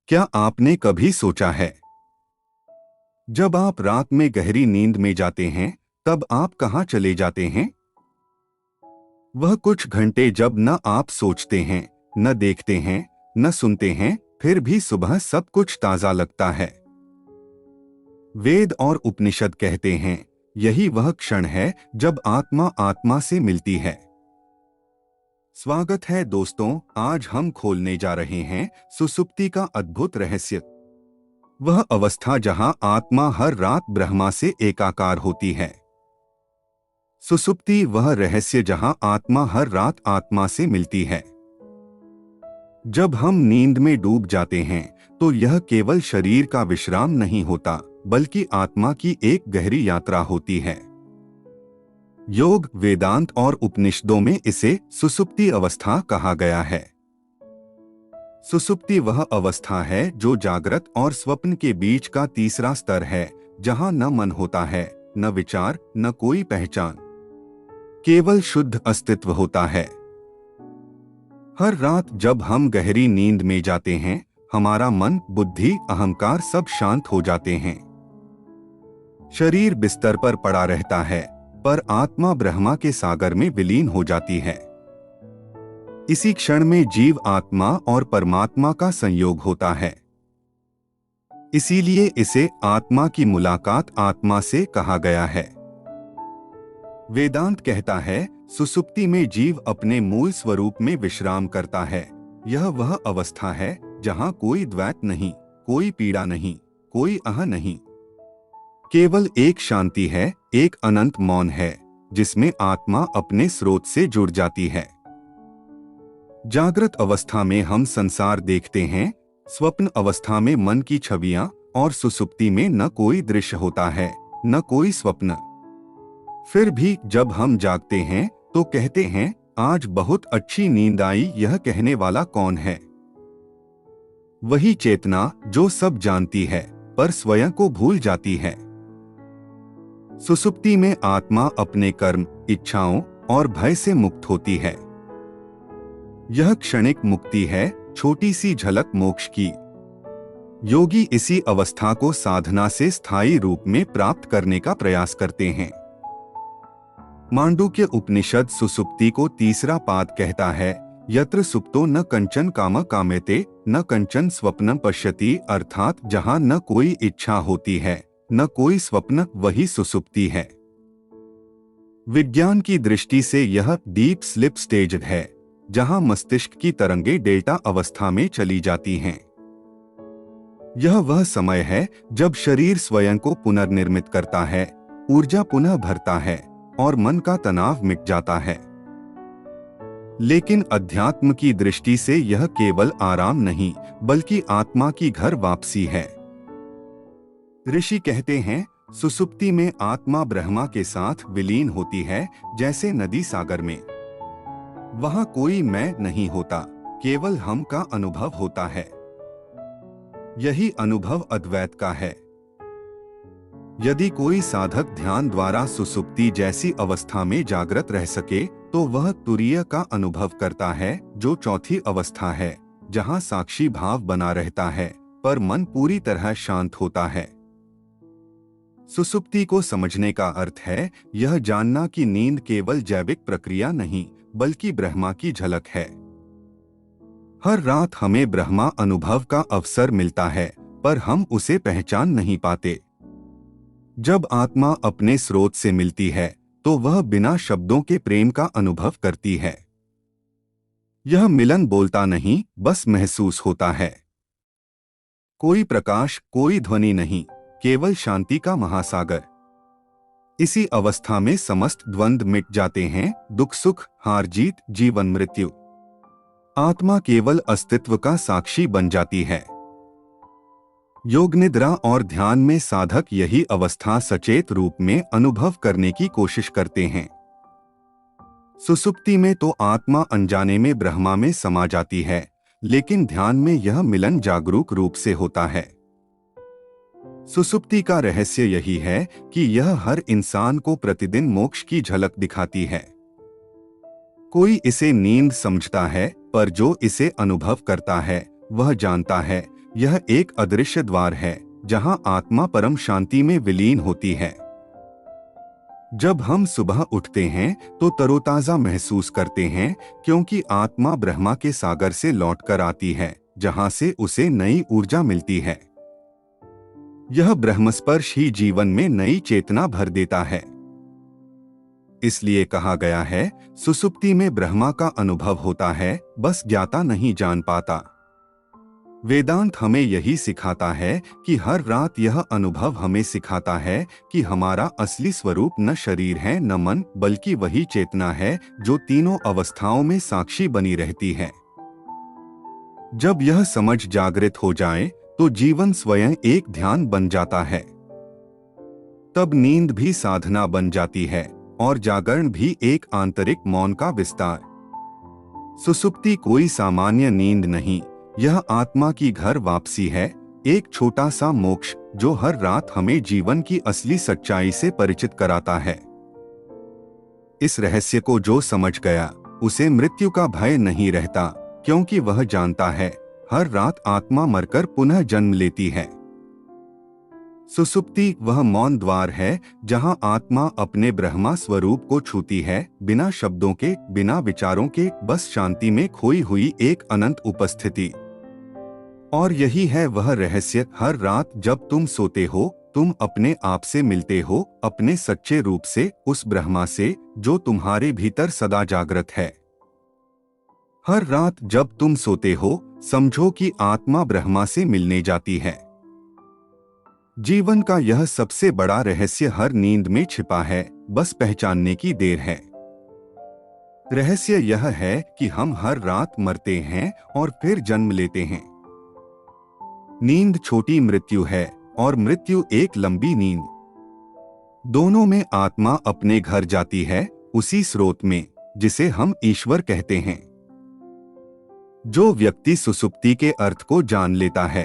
क्या आपने कभी सोचा है, जब आप रात में गहरी नींद में जाते हैं तब आप कहां चले जाते हैं? वह कुछ घंटे जब न आप सोचते हैं, न देखते हैं, न सुनते हैं, फिर भी सुबह सब कुछ ताजा लगता है। वेद और उपनिषद कहते हैं, यही वह क्षण है जब आत्मा आत्मा से मिलती है। स्वागत है दोस्तों, आज हम खोलने जा रहे हैं सुसुप्ति का अद्भुत रहस्य। वह अवस्था जहां आत्मा हर रात ब्रह्मा से एकाकार होती है। सुसुप्ति वह रहस्य जहां आत्मा हर रात आत्मा से मिलती है। जब हम नींद में डूब जाते हैं तो यह केवल शरीर का विश्राम नहीं होता, बल्कि आत्मा की एक गहरी यात्रा होती है। योग, वेदांत और उपनिषदों में इसे सुसुप्ति अवस्था कहा गया है। सुसुप्ति वह अवस्था है जो जागृत और स्वप्न के बीच का तीसरा स्तर है, जहां न मन होता है, न विचार, न कोई पहचान, केवल शुद्ध अस्तित्व होता है। हर रात जब हम गहरी नींद में जाते हैं, हमारा मन, बुद्धि, अहंकार सब शांत हो जाते हैं। शरीर बिस्तर पर पड़ा रहता है, पर आत्मा ब्रह्मा के सागर में विलीन हो जाती है। इसी क्षण में जीव आत्मा और परमात्मा का संयोग होता है। इसीलिए इसे आत्मा की मुलाकात आत्मा से कहा गया है। वेदांत कहता है, सुसुप्ति में जीव अपने मूल स्वरूप में विश्राम करता है। यह वह अवस्था है जहां कोई द्वैत नहीं, कोई पीड़ा नहीं, कोई अह नहीं, केवल एक शांति है, एक अनंत मौन है, जिसमें आत्मा अपने स्रोत से जुड़ जाती है। जागृत अवस्था में हम संसार देखते हैं, स्वप्न अवस्था में मन की छवियां, और सुसुप्ति में न कोई दृश्य होता है, न कोई स्वप्न। फिर भी जब हम जागते हैं तो कहते हैं, आज बहुत अच्छी नींद आई। यह कहने वाला कौन है? वही चेतना जो सब जानती है पर स्वयं को भूल जाती है। सुसुप्ति में आत्मा अपने कर्म, इच्छाओं और भय से मुक्त होती है। यह क्षणिक मुक्ति है, छोटी सी झलक मोक्ष की। योगी इसी अवस्था को साधना से स्थायी रूप में प्राप्त करने का प्रयास करते हैं। मांडुक्य उपनिषद सुसुप्ति को तीसरा पाद कहता है, यत्र सुप्तो न कंचन काम कामेते, न कंचन स्वप्न पश्यति, अर्थात जहां न कोई इच्छा होती है, न कोई स्वप्न, वही सुसुप्ति है। विज्ञान की दृष्टि से यह डीप स्लिप स्टेज है, जहां मस्तिष्क की तरंगें डेल्टा अवस्था में चली जाती हैं। यह वह समय है जब शरीर स्वयं को पुनर्निर्मित करता है, ऊर्जा पुनः भरता है और मन का तनाव मिट जाता है। लेकिन अध्यात्म की दृष्टि से यह केवल आराम नहीं, बल्कि आत्मा की घर वापसी है। ऋषि कहते हैं, सुसुप्ति में आत्मा ब्रह्मा के साथ विलीन होती है, जैसे नदी सागर में। वहां कोई मैं नहीं होता, केवल हम का अनुभव होता है। यही अनुभव अद्वैत का है। यदि कोई साधक ध्यान द्वारा सुसुप्ति जैसी अवस्था में जागृत रह सके तो वह तुरीय का अनुभव करता है, जो चौथी अवस्था है, जहां साक्षी भाव बना रहता है पर मन पूरी तरह शांत होता है। सुसुप्ति को समझने का अर्थ है यह जानना कि नींद केवल जैविक प्रक्रिया नहीं, बल्कि ब्रह्मा की झलक है। हर रात हमें ब्रह्मा अनुभव का अवसर मिलता है, पर हम उसे पहचान नहीं पाते। जब आत्मा अपने स्रोत से मिलती है तो वह बिना शब्दों के प्रेम का अनुभव करती है। यह मिलन बोलता नहीं, बस महसूस होता है। कोई प्रकाश, कोई ध्वनि नहीं, केवल शांति का महासागर। इसी अवस्था में समस्त द्वंद्व मिट जाते हैं, दुख सुख, हार जीत, जीवन मृत्यु। आत्मा केवल अस्तित्व का साक्षी बन जाती है। योग निद्रा और ध्यान में साधक यही अवस्था सचेत रूप में अनुभव करने की कोशिश करते हैं। सुसुप्ति में तो आत्मा अनजाने में ब्रह्मा में समा जाती है, लेकिन ध्यान में यह मिलन जागरूक रूप से होता है। सुसुप्ति का रहस्य यही है कि यह हर इंसान को प्रतिदिन मोक्ष की झलक दिखाती है। कोई इसे नींद समझता है, पर जो इसे अनुभव करता है वह जानता है यह एक अदृश्य द्वार है जहां आत्मा परम शांति में विलीन होती है। जब हम सुबह उठते हैं तो तरोताजा महसूस करते हैं, क्योंकि आत्मा ब्रह्मा के सागर से लौटकर आती है, जहां से उसे नई ऊर्जा मिलती है। यह ब्रह्मस्पर्श ही जीवन में नई चेतना भर देता है। इसलिए कहा गया है, सुसुप्ति में ब्रह्मा का अनुभव होता है, बस ज्ञाता नहीं जान पाता। वेदांत हमें यही सिखाता है कि हर रात यह अनुभव हमें सिखाता है कि हमारा असली स्वरूप न शरीर है न मन, बल्कि वही चेतना है जो तीनों अवस्थाओं में साक्षी बनी रहती है। जब यह समझ जागृत हो जाए तो जीवन स्वयं एक ध्यान बन जाता है। तब नींद भी साधना बन जाती है और जागरण भी एक आंतरिक मौन का विस्तार। सुसुप्ति कोई सामान्य नींद नहीं, यह आत्मा की घर वापसी है, एक छोटा सा मोक्ष जो हर रात हमें जीवन की असली सच्चाई से परिचित कराता है। इस रहस्य को जो समझ गया उसे मृत्यु का भय नहीं रहता, क्योंकि वह जानता है हर रात आत्मा मरकर पुनः जन्म लेती है। सुसुप्ति वह मौन द्वार है जहां आत्मा अपने ब्रह्मा स्वरूप को छूती है, बिना शब्दों के, बिना विचारों के, बस शांति में खोई हुई एक अनंत उपस्थिति। और यही है वह रहस्य, हर रात जब तुम सोते हो तुम अपने आप से मिलते हो, अपने सच्चे रूप से, उस ब्रह्मा से जो तुम्हारे भीतर सदा जागृत है। हर रात जब तुम सोते हो समझो कि आत्मा ब्रह्मा से मिलने जाती है। जीवन का यह सबसे बड़ा रहस्य हर नींद में छिपा है, बस पहचानने की देर है। रहस्य यह है कि हम हर रात मरते हैं और फिर जन्म लेते हैं। नींद छोटी मृत्यु है और मृत्यु एक लंबी नींद। दोनों में आत्मा अपने घर जाती है, उसी स्रोत में जिसे हम ईश्वर कहते हैं। जो व्यक्ति सुसुप्ति के अर्थ को जान लेता है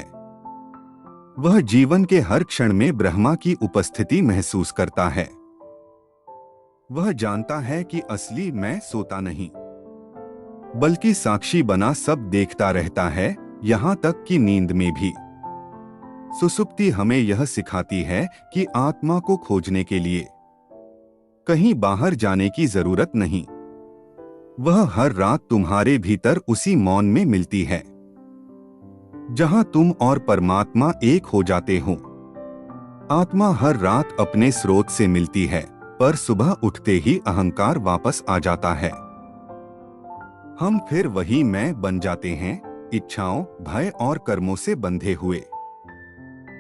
वह जीवन के हर क्षण में ब्रह्मा की उपस्थिति महसूस करता है। वह जानता है कि असली मैं सोता नहीं, बल्कि साक्षी बना सब देखता रहता है, यहां तक कि नींद में भी। सुसुप्ति हमें यह सिखाती है कि आत्मा को खोजने के लिए कहीं बाहर जाने की जरूरत नहीं, वह हर रात तुम्हारे भीतर उसी मौन में मिलती है जहां तुम और परमात्मा एक हो जाते हो। आत्मा हर रात अपने स्रोत से मिलती है, पर सुबह उठते ही अहंकार वापस आ जाता है। हम फिर वही मैं बन जाते हैं, इच्छाओं, भय और कर्मों से बंधे हुए।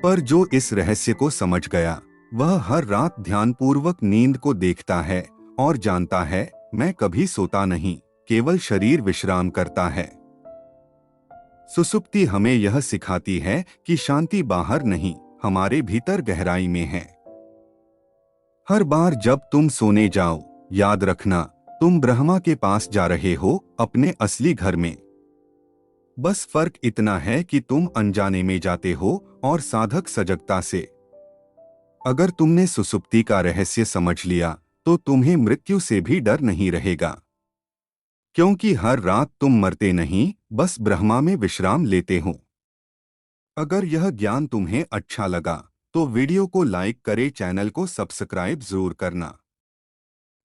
पर जो इस रहस्य को समझ गया वह हर रात ध्यानपूर्वक नींद को देखता है और जानता है मैं कभी सोता नहीं, केवल शरीर विश्राम करता है। सुसुप्ति हमें यह सिखाती है कि शांति बाहर नहीं, हमारे भीतर गहराई में है। हर बार जब तुम सोने जाओ याद रखना तुम ब्रह्मा के पास जा रहे हो, अपने असली घर में। बस फर्क इतना है कि तुम अनजाने में जाते हो और साधक सजगता से। अगर तुमने सुसुप्ति का रहस्य समझ लिया तो तुम्हें मृत्यु से भी डर नहीं रहेगा, क्योंकि हर रात तुम मरते नहीं, बस ब्रह्मा में विश्राम लेते हो। अगर यह ज्ञान तुम्हें अच्छा लगा तो वीडियो को लाइक करें, चैनल को सब्सक्राइब जरूर करना।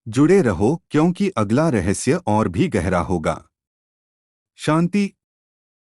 जुड़े रहो क्योंकि अगला रहस्य और भी गहरा होगा। शांति।